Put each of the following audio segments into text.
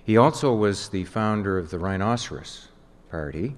He also was the founder of the Rhinoceros Party,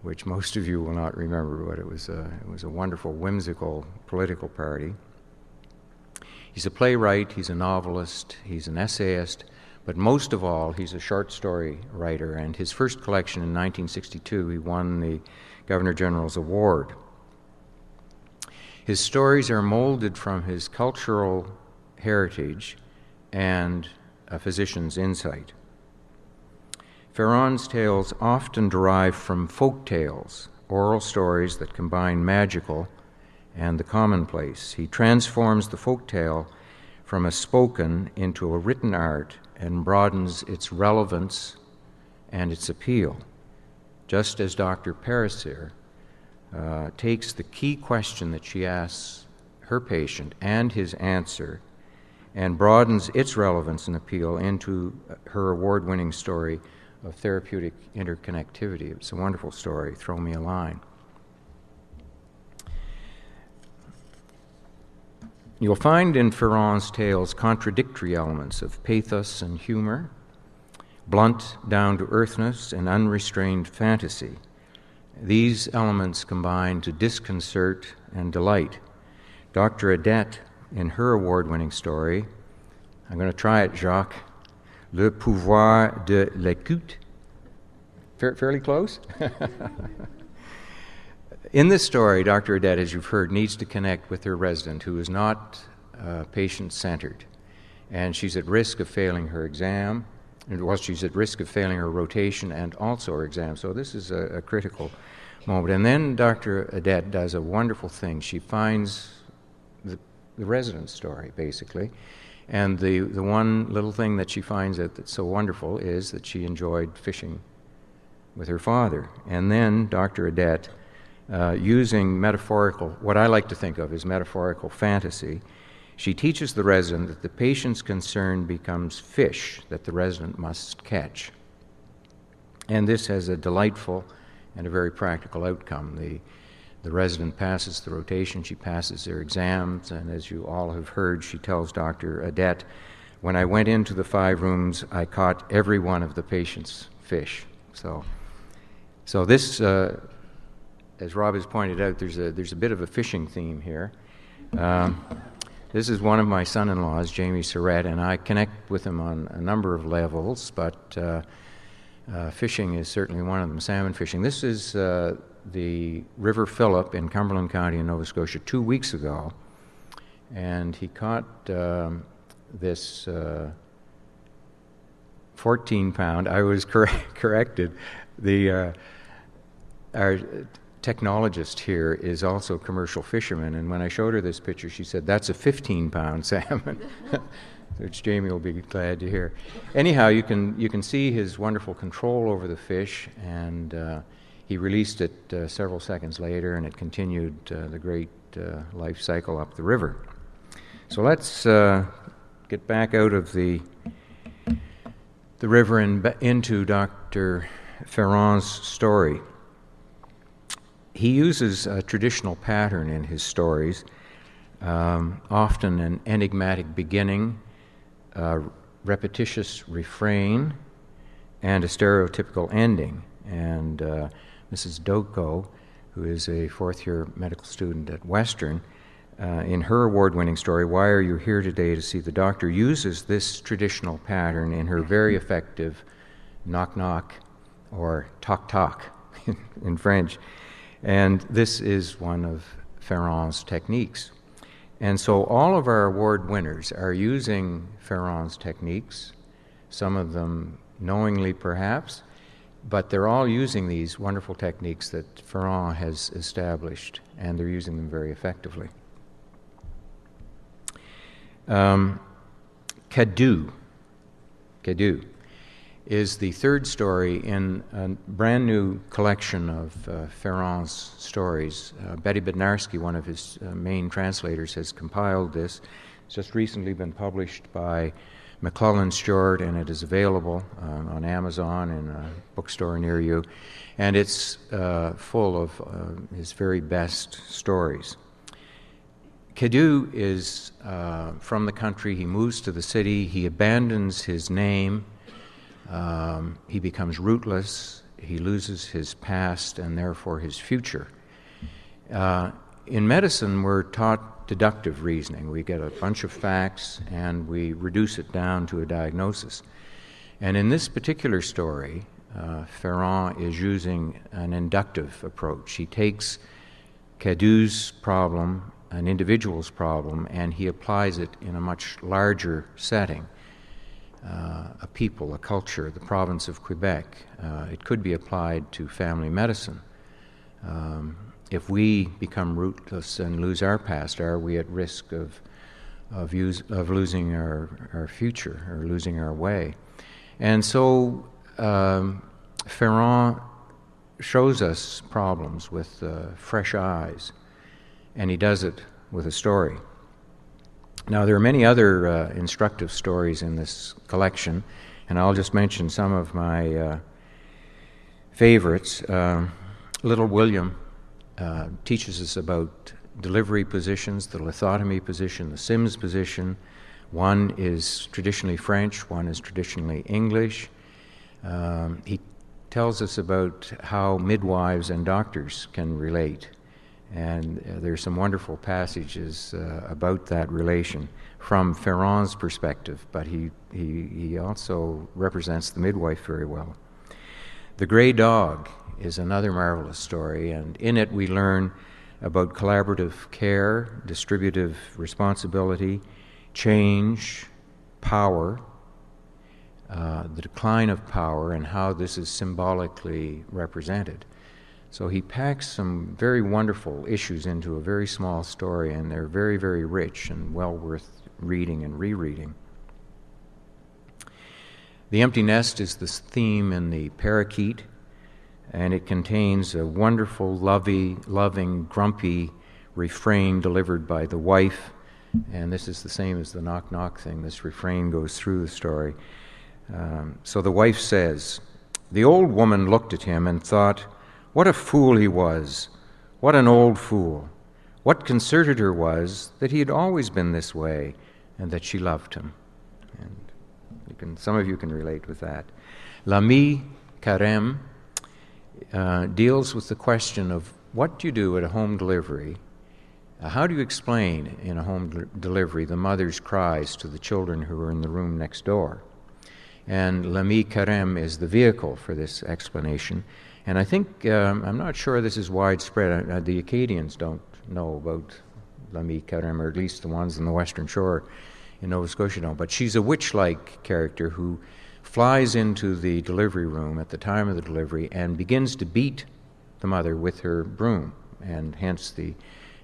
which most of you will not remember, but it was a wonderful, whimsical political party. He's a playwright, he's a novelist, he's an essayist, but most of all, he's a short story writer, and his first collection in 1962, he won the Governor General's Award. His stories are molded from his cultural heritage and a physician's insight. Ferron's tales often derive from folk tales, oral stories that combine magical and the commonplace. He transforms the folk tale from a spoken into a written art and broadens its relevance and its appeal, just as Dr. Parasir takes the key question that she asks her patient and his answer and broadens its relevance and appeal into her award-winning story of therapeutic interconnectivity. It's a wonderful story, Throw Me a Line. You'll find in Ferron's tales contradictory elements of pathos and humor, blunt down-to-earthness and unrestrained fantasy. These elements combine to disconcert and delight. Dr. Adette, in her award-winning story, I'm going to try it, Jacques, Le Pouvoir de l'Écoute. Fairly close? In this story, Dr. Adette, as you've heard, needs to connect with her resident who is not patient-centered. And she's at risk of failing her exam. Well, she's at risk of failing her rotation and also her exam. So this is a critical moment. And then Dr. Adette does a wonderful thing. She finds the resident's story, basically. And the one little thing that she finds that's so wonderful is that she enjoyed fishing with her father. And then Dr. Adette, using metaphorical, what I like to think of as metaphorical fantasy, she teaches the resident that the patient's concern becomes fish that the resident must catch. And this has a delightful and a very practical outcome. The resident passes the rotation, she passes their exams, and as you all have heard, she tells Dr. Adette, when I went into the 5 rooms, I caught every one of the patient's fish. So this, as Rob has pointed out, there's a bit of a fishing theme here. This is one of my son-in-laws, Jamie Surratt, and I connect with him on a number of levels, but fishing is certainly one of them, salmon fishing. This is the River Phillip in Cumberland County in Nova Scotia 2 weeks ago, and he caught this 14-pound. I was corrected. Our technologist here is also a commercial fisherman, and when I showed her this picture, she said, that's a 15-pound salmon, which Jamie will be glad to hear. Anyhow, you can see his wonderful control over the fish, and he released it several seconds later, and it continued the great life cycle up the river. So let's get back out of the river and into Dr. Ferron's story. He uses a traditional pattern in his stories, often an enigmatic beginning, a repetitious refrain, and a stereotypical ending. And Mrs. Doko, who is a fourth-year medical student at Western, in her award-winning story, Why Are You Here Today to See the Doctor, uses this traditional pattern in her very effective knock-knock or talk-talk in French. And this is one of Ferron's techniques. And so all of our award winners are using Ferron's techniques, some of them knowingly perhaps, but they're all using these wonderful techniques that Ferron has established, and they're using them very effectively. Cadeau is the third story in a brand new collection of Ferron's stories. Betty Bednarski, one of his main translators, has compiled this. It's just recently been published by McClellan Stewart, and it is available on Amazon in a bookstore near you. And it's full of his very best stories. Cadeau is from the country. He moves to the city. He abandons his name. he becomes rootless, he loses his past and therefore his future. In medicine, we're taught deductive reasoning. We get a bunch of facts and we reduce it down to a diagnosis. And in this particular story, Ferrand is using an inductive approach. He takes Cadou's problem, an individual's problem, and he applies it in a much larger setting. A people, a culture, the province of Quebec. It could be applied to family medicine. If we become rootless and lose our past, are we at risk of losing our future or losing our way? And so Ferrand shows us problems with fresh eyes, and he does it with a story. Now, there are many other instructive stories in this collection, and I'll just mention some of my favorites. Little William teaches us about delivery positions, the lithotomy position, the Sims position. One is traditionally French, one is traditionally English. He tells us about how midwives and doctors can relate. And there's some wonderful passages about that relation from Ferrand's perspective, but he also represents the midwife very well. The Grey Dog is another marvelous story, and in it we learn about collaborative care, distributive responsibility, change, power, the decline of power, and how this is symbolically represented. So he packs some very wonderful issues into a very small story, and they're very, very rich and well worth reading and rereading. The Empty Nest is this theme in the Parakeet, and it contains a wonderful, loving, grumpy refrain delivered by the wife, and this is the same as the knock-knock thing. This refrain goes through the story. So the wife says, "The old woman looked at him and thought, 'What a fool he was! What an old fool! What concerted her was that he had always been this way and that she loved him.'" And some of you can relate with that. L'ami Carême deals with the question of what do you do at a home delivery? How do you explain in a home delivery the mother's cries to the children who are in the room next door? And L'ami Carême is the vehicle for this explanation. And I think, I'm not sure this is widespread. The Acadians don't know about L'ami Carême, or at least the ones in the Western Shore in Nova Scotia don't. But she's a witch-like character who flies into the delivery room at the time of the delivery and begins to beat the mother with her broom, and hence the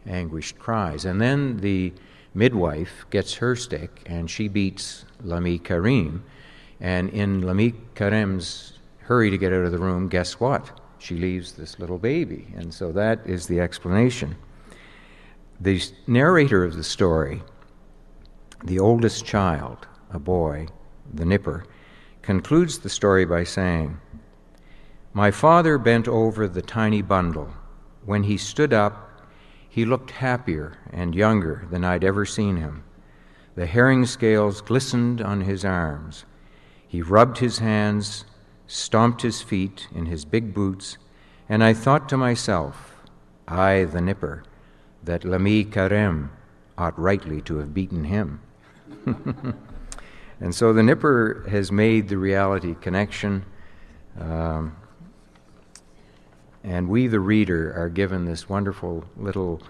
anguished cries. And then the midwife gets her stick and she beats L'ami Carême. And in L'ami Carême's hurry to get out of the room, guess what? She leaves this little baby. And so that is the explanation. The narrator of the story, the oldest child, a boy, the Nipper, concludes the story by saying, "My father bent over the tiny bundle. When he stood up, he looked happier and younger than I'd ever seen him. The herring scales glistened on his arms. He rubbed his hands, stomped his feet in his big boots, and I thought to myself, I, the Nipper, that L'ami Carême ought rightly to have beaten him." And so the Nipper has made the reality connection, and we, the reader, are given this wonderful little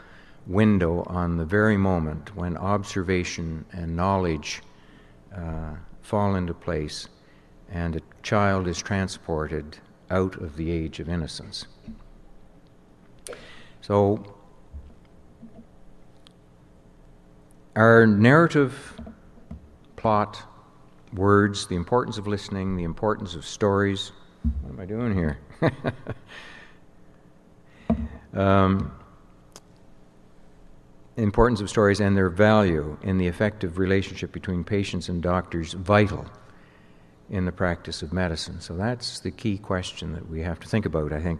window on the very moment when observation and knowledge fall into place and a child is transported out of the age of innocence. So our narrative, plot, words, the importance of listening, the importance of stories. What am I doing here? Importance of stories and their value in the effective relationship between patients and doctors, vital in the practice of medicine. So that's the key question that we have to think about, I think,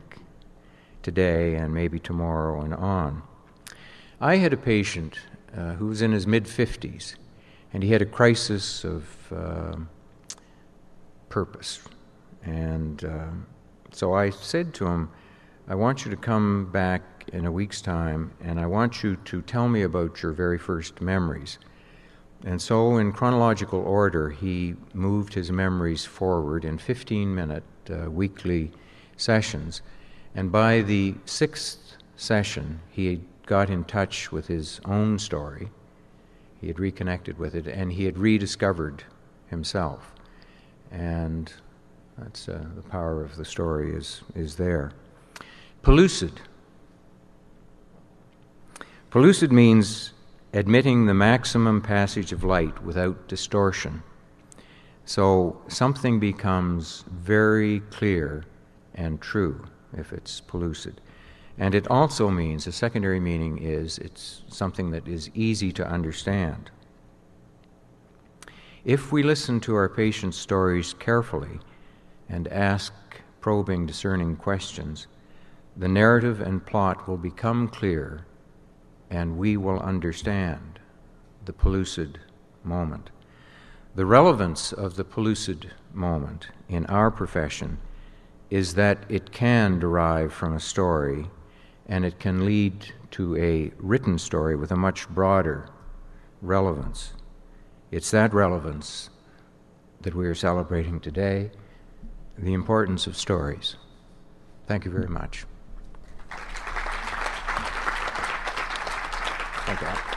today and maybe tomorrow and on. I had a patient who was in his mid-50s, and he had a crisis of purpose. And so I said to him, I want you to come back in a week's time, and I want you to tell me about your very first memories. And so in chronological order, he moved his memories forward in 15-minute weekly sessions. And by the 6th session, he got in touch with his own story. He had reconnected with it, and he had rediscovered himself. And that's the power of the story is there. Pellucid. Pellucid means admitting the maximum passage of light without distortion. So something becomes very clear and true if it's pellucid. And it also means, a secondary meaning is, it's something that is easy to understand. If we listen to our patients' stories carefully and ask probing, discerning questions, the narrative and plot will become clear, and we will understand the pellucid moment. The relevance of the pellucid moment in our profession is that it can derive from a story, and it can lead to a written story with a much broader relevance. It's that relevance that we are celebrating today, the importance of stories. Thank you very much. Thank you.